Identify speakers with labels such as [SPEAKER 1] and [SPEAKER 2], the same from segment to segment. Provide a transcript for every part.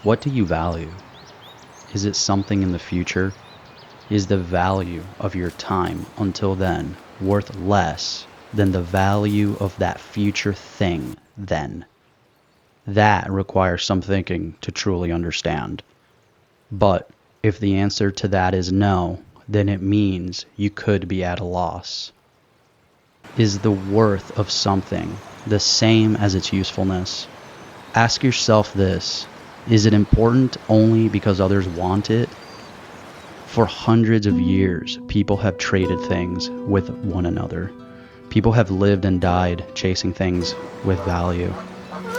[SPEAKER 1] What do you value? Is it something in the future? Is the value of your time until then worth less than the value of that future thing then? That requires some thinking to truly understand. But if the answer to that is no, then it means you could be at a loss. Is the worth of something the same as its usefulness? Ask yourself this: is it important only because others want it? For hundreds of years, people have traded things with one another. People have lived and died chasing things with value,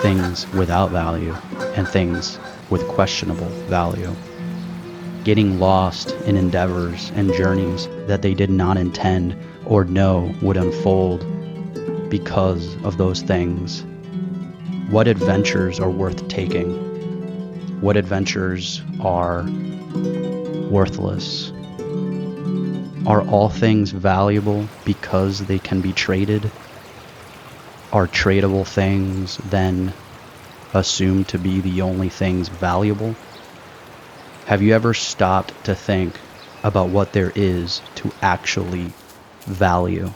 [SPEAKER 1] things without value, and things with questionable value. Getting lost in endeavors and journeys that they did not intend or know would unfold because of those things. What adventures are worth taking? What adventures are worthless? Are all things valuable because they can be traded? Are tradable things then assumed to be the only things valuable? Have you ever stopped to think about what there is to actually value?